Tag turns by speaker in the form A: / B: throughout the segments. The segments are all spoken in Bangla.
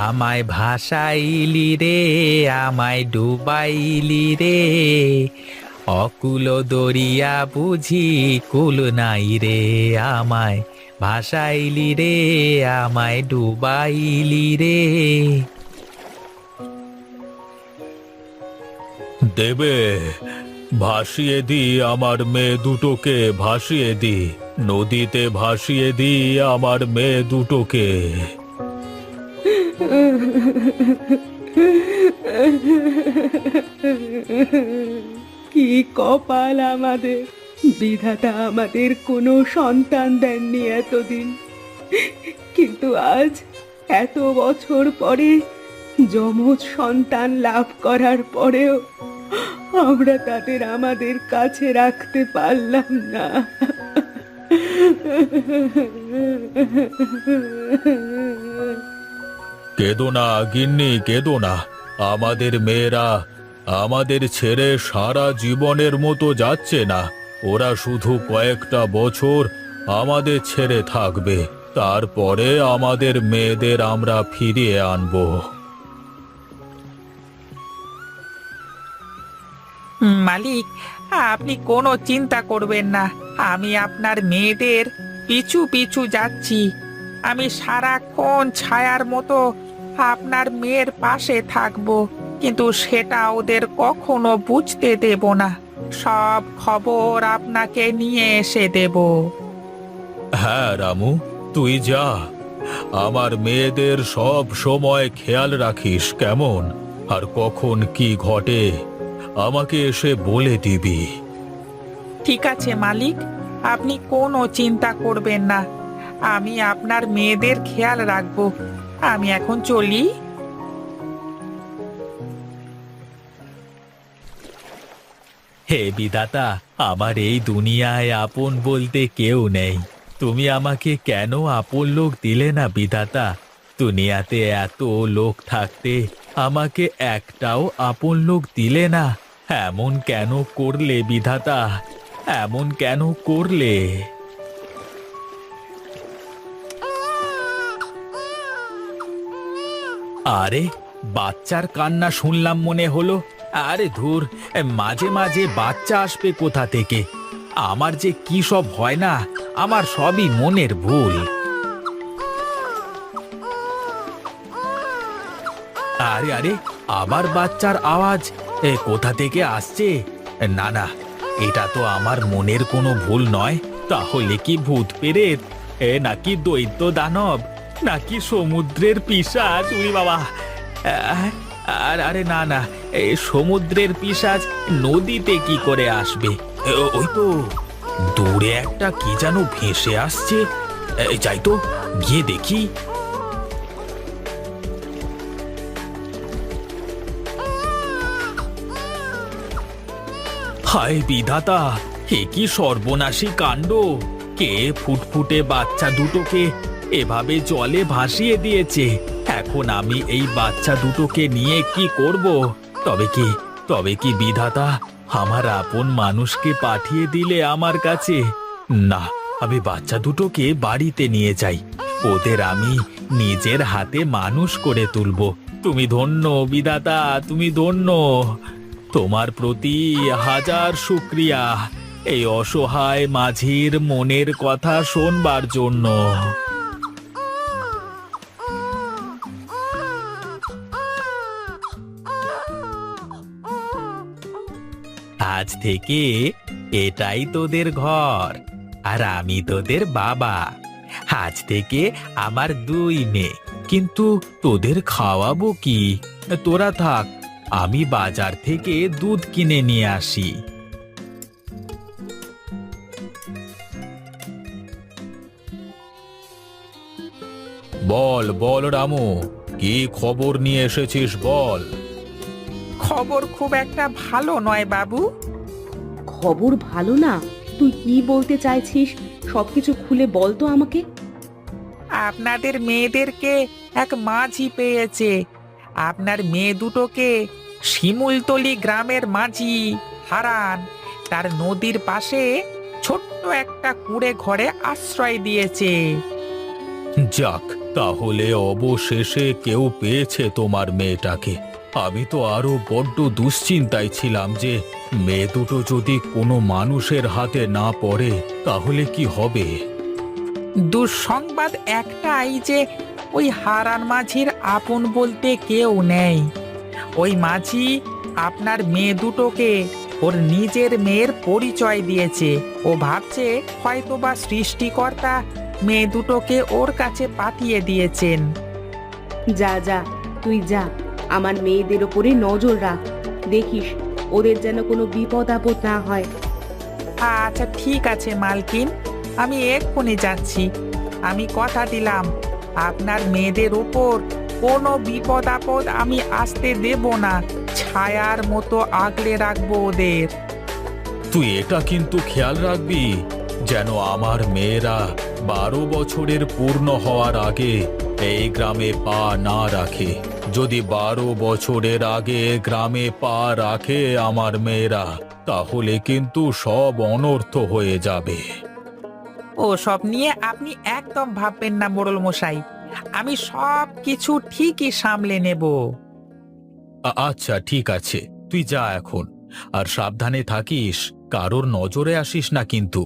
A: আমায় ভাসাইলি রে, আমায় ডুবাইলি রে, অকুল দরিয়া বুঝি কুল নাই রে। আমায় ভাসাইলি রে, আমায় ডুবাইলি রে।
B: দেবে, ভাসিয়ে দি আমার মেয়ে দুটোকে, ভাসিয়ে দি নদীতে, ভাসিয়ে দি আমার মেয়ে দুটোকে।
C: কি কপাল আমাদের! বিধাতা আমাদের কোনো সন্তান দেননি এতদিন, কিন্তু আজ এত বছর পরে যমজ সন্তান লাভ করার পরেও আমরা তাদের আমাদের কাছে রাখতে পারলাম না।
B: কেঁদো না গিন্নি, কেঁদো না। আমাদের মেয়েরা আমাদের ছেড়ে সারা জীবনের মতো যাচ্ছে না। ওরা শুধু কয়েকটা বছর আমাদের ছেড়ে থাকবে, তারপরে আমাদের মেয়েদের আমরা ফিরিয়ে আনবো।
A: মালিক, আপনি কোনো চিন্তা করবেন না। আমি আপনার মেয়েদের পিছু পিছু যাচ্ছি। আমি সারাক্ষণ ছায়ার মতো আপনার মেয়ের পাশে থাকব, কিন্তু সেটা ওদের কখনো বুঝতে দেব না। সব খবর আপনাকে নিয়ে এসে দেব।
B: হ্যাঁ রামু, তুই যা। আমার মেয়েদের সব সময় খেয়াল রাখিস কেমন, আর কখন কি ঘটে আমাকে এসে বলে দিবি।
A: ঠিক আছে মালিক, আপনি কোনো চিন্তা করবেন না। আমি আপনার মেয়েদের খেয়াল রাখব। আমি এখন চলি।
B: হে বিধাতা, আমার এই দুনিয়ায় আপন বলতে কেউ নেই। তুমি আমাকে কেন আপন লোক দিলে না বিধাতা? দুনিয়াতে এত লোক থাকতে আমাকে একটাও আপন লোক দিলে না। এমন কেন করলে বিধাতা? এমন কেন করলে? আরে, বাচ্চার কান্না শুনলাম মনে হলো। আরে ধুর, মাঝে মাঝে বাচ্চা আসবে কোথা থেকে? আমার যে কি সব হয় না, আমার সবই মনের ভুল। আরে আরে, আবার বাচ্চার আওয়াজ কোথা থেকে আসছে? না না, এটা তো আমার মনের কোনো ভুল নয়। তাহলে কি ভূত পেরেত, নাকি দৈত্য দানব, নাকি সমুদ্রের পিশাচ? উই বাবা! আহ, আর আরে না না, সমুদ্রের পিশাচ নদীতে কি করে আসবে? ওই তো দূরে একটা কি যেন ভেসে আসছে। যাই তো, গিয়ে দেখি। হায় বিধাতা, এ কি সর্বনাশী কাণ্ড! কে ফুটফুটে বাচ্চা দুটোকে এভাবে জলে ভাসিয়ে দিয়েছে? এখন আমি এই বাচ্চা দুটোকে নিয়ে কি করব? তবে কি বিধাতা আমার আপন মানুষকে পাঠিয়ে দিলে আমার কাছে? না, আমি বাচ্চা দুটোকে বাড়িতে নিয়ে যাই। ওদের আমি নিজের হাতে মানুষ করে তুলব। তুমি ধন্য বিধাতা, তুমি ধন্য। তোমার প্রতি হাজার শুকরিয়া এই অসহায় মাঝির মনের কথা শোনবার জন্য। আজ থেকে এটাই তোদের ঘর, আর আমি তোদের বাবা। আজ থেকে আমার দুই মেয়ে, কিন্তু তোদের খাওয়াবো কি? তোরা থাক, আমি বাজার থেকে দুধ কিনে নিয়ে আসি। বল বল রামু, কি খবর নিয়ে এসেছিস বল।
A: খবর খুব একটা ভালো নয় বাবু।
C: খবর ভালো না? তুই কি বলতে চাইছিস? সবকিছু খুলে বল তো আমাকে।
A: আপনাদের মেয়েদেরকে এক মাঝি পেয়েছে। আপনার মেয়ে দুটোকে শিমুলতলি গ্রামের মাঝি হারান তার নদীর পাশে ছোট্ট একটা কুঁড়ে ঘরে আশ্রয় দিয়েছে।
B: যাক, তাহলে অবশেষে কেউ পেয়েছে তোমার মেয়েটাকে। আমি তো আরো বড্ড দুশ্চিন্তায় ছিলাম যে মেয়ে দুটো যদি কোনো মানুষের হাতে না পড়ে তাহলে কি হবে।
A: দুঃসংবাদ একটাই যে ওই হারান মাঝির আপন বলতে কেউ নেই। ওই মাঝি আপনার মেয়ে দুটোকে ওর নিজের মেয়ের পরিচয় দিয়েছে। ও ভাবছে হয়তোবা সৃষ্টিকর্তা মেয়ে দুটোকে ওর কাছে পাঠিয়ে দিয়েছেন।
C: যা যা, তুই যা, আমার মেয়েদের ওপরে নজর রাখ, দেখিস ওদের যেন কোনো বিপদ আপদ না হয়।
A: আচ্ছা ঠিক আছে মালকিন, আমি এক্ষুনি যাচ্ছি। আমি কথা দিলাম আপনার মেয়েদের উপর কোনো বিপদ আপদ আমি আসতে দেব না। ছায়ার মতো আগলে রাখবো ওদের।
B: তুই এটা কিন্তু খেয়াল রাখবি যেন আমার মেয়েরা 12 বছরের পূর্ণ হওয়ার আগে এই গ্রামে পা না রাখে। যদি 12 বছরের আগে গ্রামে পা রাখে আমার মেয়েরা, তাহলে কিন্তু সব অনর্থ হয়ে যাবে।
A: ও সব নিয়ে আপনি একদম ভাববেন না মোড়ল মশাই, আমি সব কিছু ঠিকই সামলে নেব।
B: আচ্ছা ঠিক আছে, তুই যা এখন, আর সাবধানে থাকিস, কারোর নজরে আসিস না কিন্তু।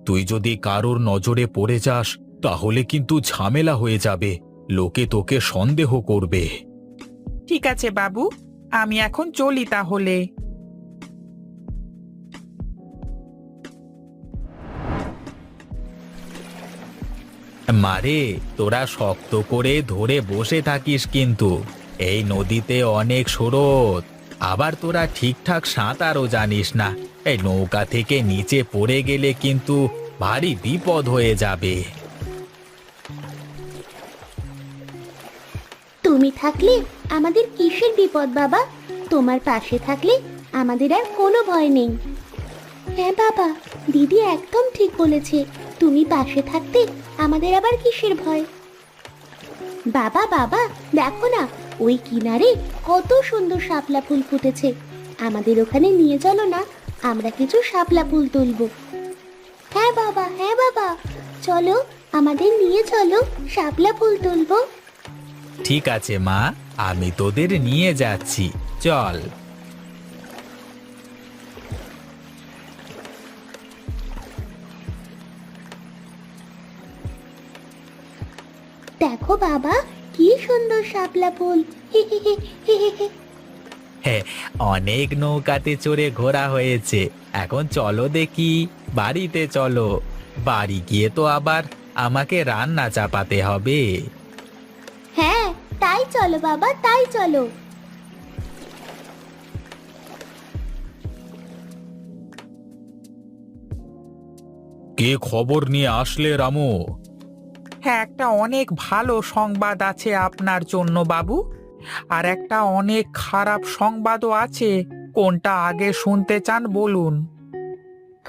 B: তুই যদি কারোর নজরে পড়ে যাস তাহলে কিন্তু ঝামেলা হয়ে যাবে, লোকে তোকে সন্দেহ করবে।
A: ঠিক আছে বাবু, আমি এখন চলি তাহলে।
B: মারে, তোরা শক্ত করে ধরে বসে থাকিস কিন্তু, এই নদীতে অনেক স্রোত, আবার তোরা ঠিকঠাক সাঁতারও জানিস না। এই নৌকা থেকে নিচে পড়ে গেলে কিন্তু ভারী বিপদ হয়ে যাবে।
D: তুমি থাকলে আমাদের কিসের বিপদ বাবা? তোমার পাশে থাকলে আমাদের আর কোনো ভয় নেই। হ্যাঁ বাবা, দিদি একদম ঠিক বলেছে, তুমি পাশে থাকতে আমাদের আবার কিসের ভয়। বাবা বাবা, দেখো না ওই কিনারে কত সুন্দর শাপলা ফুল ফুটেছে, আমাদের ওখানে নিয়ে চলো না, আমরা কিছু শাপলা ফুল তুলবো। হ্যাঁ বাবা, চলো আমাদের নিয়ে চলো, শাপলা ফুল তুলবো।
B: ঠিক আছে মা, আমি তোদের নিয়ে যাচ্ছি, চল।
D: দেখো বাবা, কি সুন্দর শাপলা ফুল।
B: হ্যাঁ, অনেক নৌকাতে চড়ে ঘোরা হয়েছে, এখন চলো দেখি বাড়িতে চলো। বাড়ি গিয়ে তো আবার আমাকে রান্না চাপাতে হবে।
D: হ্যাঁ তাই চলো বাবা, তাই চলো।
B: কে খবর নিয়ে আসলে রামু?
A: হ্যাঁ, একটা অনেক ভালো সংবাদ আছে আপনার জন্য বাবু, আর একটা অনেক খারাপ সংবাদও আছে। কোনটা আগে শুনতে চান বলুন?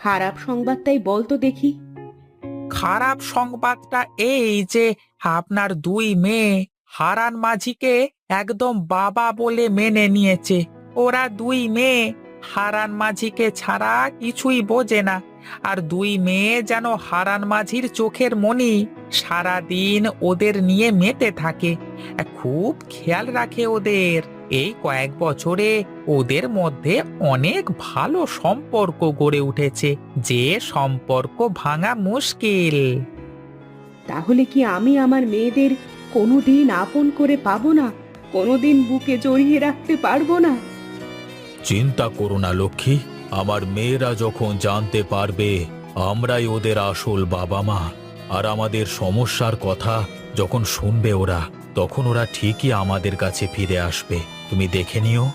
C: খারাপ সংবাদটাই বল তো দেখি।
A: খারাপ সংবাদটা এই যে আপনার দুই মেয়ে হারান মাঝিকে একদম বাবা বলে মেনে নিয়েছে। ওরা দুই মেয়ে হারান মাঝিকে ছাড়া কিছুই বোঝে না, আর দুই মেয়ে যেন হারান মাঝির চোখের মণি, সারাদিন ওদের নিয়ে মেতে থাকে, খুব খেয়াল রাখে ওদের। এই কয়েক বছরে ওদের মধ্যে অনেক ভালো সম্পর্ক গড়ে উঠেছে, যে সম্পর্ক ভাঙা মুশকিল।
C: তাহলে কি আমি আমার মেয়েদের কোনোদিন আপন করে পাবো না? কোনোদিন বুকে জড়িয়ে রাখতে পারবো না?
B: চিন্তা করো না লক্ষ্মী, আমার মেয়েরা যখন জানতে পারবে আমরাই ওদের আসল বাবা মা, আর আমাদের সমস্যার কথা যখন শুনবে ওরা, তখন ওরা ঠিকই আমাদের কাছে ফিরে আসবে, তুমি দেখে নিও।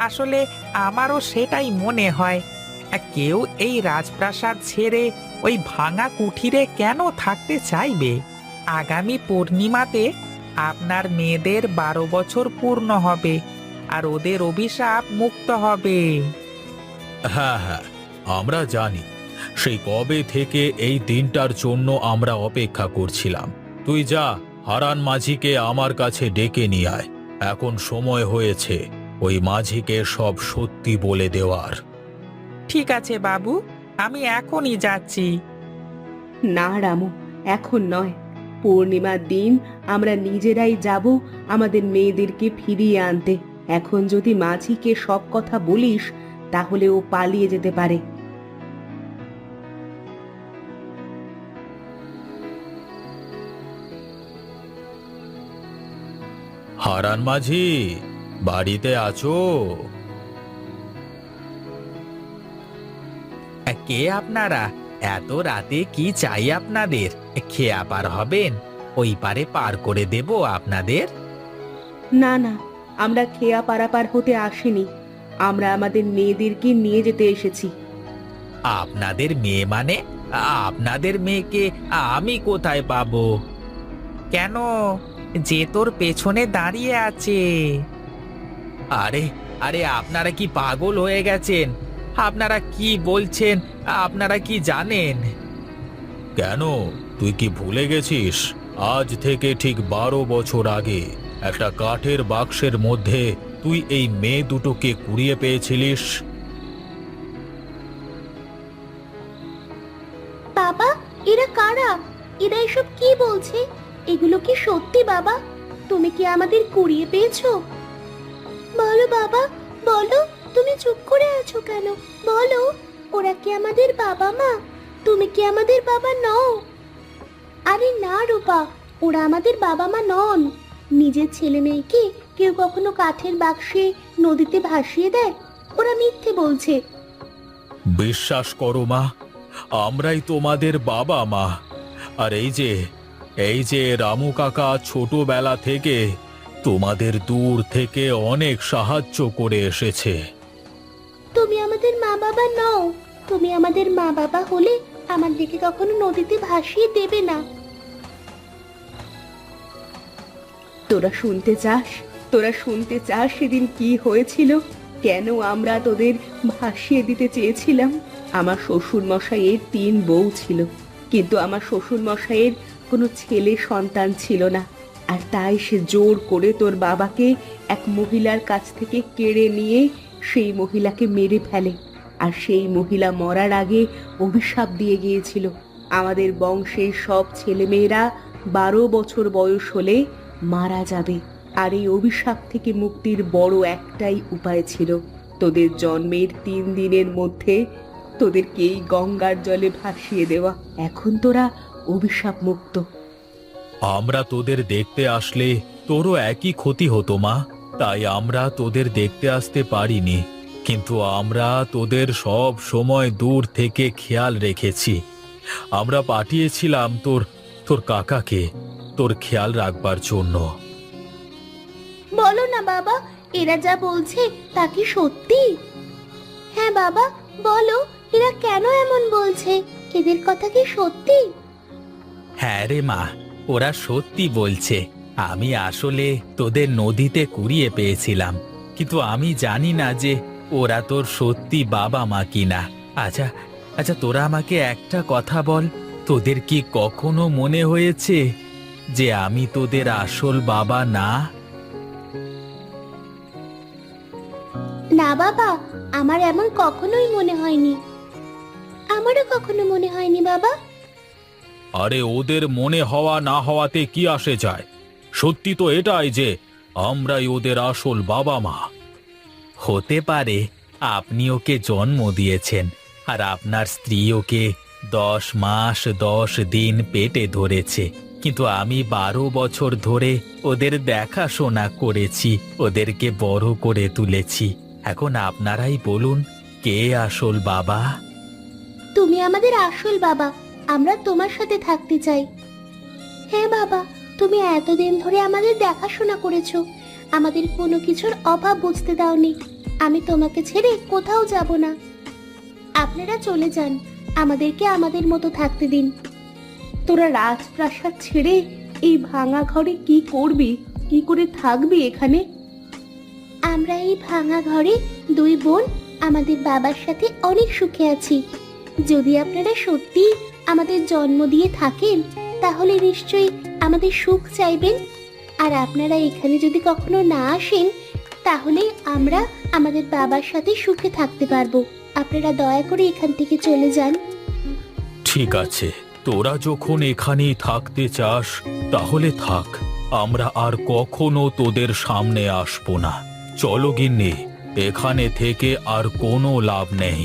A: আসলে আমারও সেটাই মনে হয়। কেউ এই রাজপ্রাসাদ ছেড়ে ওই ভাঙা কুঠিরে কেন থাকতে চাইবে? আগামী পূর্ণিমাতে আপনার মেয়েদের 12 বছর পূর্ণ হবে, আর ওদের অভিশাপ মুক্ত হবে।
B: হ্যাঁ হ্যাঁ, আমরা জানি, সেই কবে থেকে এই দিনটার জন্য আমরা অপেক্ষা করছিলাম। তুই যা, হারান মাঝিকে আমার কাছে ডেকে নিয়ে আয়, এখন সময় হয়েছে ওই মাঝিকে সব সত্যি বলে দেওয়ার।
A: ঠিক আছে বাবু, আমি এখনই যাচ্ছি।
C: না রামু, এখন নয়। পূর্ণিমার দিন আমরা নিজেরাই যাব আমাদের মেয়েদেরকে ফিরিয়ে আনতে। এখন যদি মাঝিকে সব কথা বলিস তাহলে ও পালিয়ে যেতে পারে।
B: হারান মাঝি, বাড়িতে আছো?
A: কে আপনারা? এত রাতে কি চাই আপনাদের? খেয়া পার হবেন? ওই পারে পার করে দেব আপনাদের।
C: না না, আমরা খেয়া পারাপার হতে আসিনি, আমরা আমাদের মেয়েদেরকে নিয়ে যেতে এসেছি।
A: আপনাদের মেয়ে মানে? আপনাদের মেয়েকে আমি কোথায় পাবো? কেন, যে তোর পেছনে দাঁড়িয়ে আছে। আরে আরে, আপনারা কি পাগল হয়ে গেছেন? আপনারা কি বলছেন? আপনারা কি জানেন?
B: কেন, তুই কি ভুলে গেছিস? আজ থেকে ঠিক 12 বছর আগে একটা কাঠের বাক্সের মধ্যে তুই এই মেয়ে দুটোকে কুড়িয়ে পেয়েছিলিস।
D: বাবা, এরা কারা? এরা এসব কি বলছে? এগুলো কি সত্যি বাবা? তুমি কি আমাদের কুড়িয়ে পেয়েছো? বলো বাবা, বলো। তুমি চুপ করে আছো কেন? বলো, ওরা কি আমাদের বাবা মা? তুমি কি আমাদের বাবা নও? আরে না রূপা, ওরা আমাদের বাবা মা নন। নিজের ছেলে মেয়েকে কেউ কখনো কাঠের বাক্সে নদীতে ভাসিয়ে দেয়? ওরা মিথ্যে বলছে।
B: বিশ্বাস করো মা, আমরাই তোমাদের বাবা মা। আর এই যে রামু কাকা ছোটবেলা থেকে তোমাদের দূর থেকে অনেক সাহায্য করে এসেছে।
D: তুমি আমাদের মা বাবা নও। তুমি আমাদের মা বাবা হলে আমাদেরকে কখনো নদীতে ভাসিয়ে দেবে না।
C: তোরা শুনতে চাস? তোরা শুনতে চাস সেদিন কি হয়েছিল? কেন আমরা তোদের ভাসিয়ে দিতে চেয়েছিলাম? আমার শ্বশুর মশাইয়ের 3 বউ ছিল, কিন্তু আমার শ্বশুর মশাইয়ের কোনো ছেলে সন্তান ছিল না। আর তাই সে জোর করে তোর বাবাকে এক মহিলার কাছ থেকে কেড়ে নিয়ে সেই মহিলাকে মেরে ফেলে। আর সেই মহিলা মরার আগে অভিশাপ দিয়ে গিয়েছিল, আমাদের বংশের সব ছেলেমেয়েরা 12 বছর বয়স হলে মারা যাবে। আর এই অভিশাপ থেকে মুক্তির বড় একটাই উপায় ছিল, তোদের জন্মের 3 দিনের মধ্যে তোদেরকে এই গঙ্গার জলে ভাসিয়ে দেওয়া। এখন তোরা অভিশাপ মুক্ত।
B: আমরা তোদের দেখতে আসলে তোরও একই ক্ষতি হতো মা, তাই আমরা তোদের দেখতে আসতে পারিনি। কিন্তু আমরা তোদের সব সময় দূর থেকে খেয়াল রেখেছি। আমরা পাঠিয়েছিলাম তোর কাকাকে তোর খেয়াল রাখবার জন্য।
D: বলো না বাবা, এরা যা বলছে তা কি সত্যি? হ্যাঁ বাবা, বলো, এরা কেন এমন বলছে? এদের কথা কি সত্যি?
A: হ্যাঁ রে মা, ওরা সত্যি বলছে। আমি আসলে তোদের নদীতে কুড়িয়ে পেয়েছিলাম, কিন্তু আমি জানি না যে ওরা তোর সত্যি বাবা মা কিনা। আচ্ছা আচ্ছা, তোরা আমাকে একটা কথা বল, তোদের কি কখনো মনে হয়েছে যে আমি তোদের আসল বাবা না?
D: না বাবা, আমার এমন কখনোই মনে হয়নি। আমারও কখনো মনে হয়নি বাবা।
B: আরে ওদের মনে হওয়া না হওয়াতে কি আসে যায়? সত্যি তো এটাই যে আমরাই ওদের আসল বাবা মা।
A: হতে পারে আপনি ওকে জন্ম দিয়েছেন, আর আপনার স্ত্রী ওকে 10 মাস 10 দিন পেটে ধরেছে, কিন্তু আমি 12 বছর ধরে ওদের দেখাশোনা করেছি, ওদেরকে বড় করে তুলেছি। এখন আপনারাই বলুন, কে আসল বাবা?
D: তুমি আমাদের আসল বাবা। আমরা তোমার সাথে থাকতে চাই। হ্যাঁ বাবা, তুমি এতদিন ধরে আমাদের দেখাশোনা করেছো, আমাদের কোনো কিছুর অভাব বুঝতে দাওনি। আমি তোমাকে ছেড়ে কোথাও যাব না। আপনারা চলে যান, আমাদেরকে আমাদের মতো থাকতে দিন।
C: তোরা রাজপ্রাসাদ ছেড়ে এই ভাঙা ঘরে কি করবি? কি করে থাকবি এখানে?
D: আমরা এই ভাঙা ঘরে 2 বোন আমাদের বাবার সাথে অনেক সুখে আছি। যদি আপনারা সত্যি আমাদের জন্ম দিয়ে থাকেন, তাহলে নিশ্চয়ই আমাদের সুখ চাইবেন। আর আপনারা এখানে যদি কখনো না আসেন, তাহলে আমরা আমাদের বাবার সাথে সুখে থাকতে পারবো। আপনারা দয়া করে এখান থেকে চলে যান।
B: ঠিক আছে, তোরা যখন এখানেই থাকতে চাস তাহলে থাক, আমরা আর কখনো তোদের সামনে আসবো না। চলো গিন্নি, এখানে থেকে আর কোনো লাভ নেই।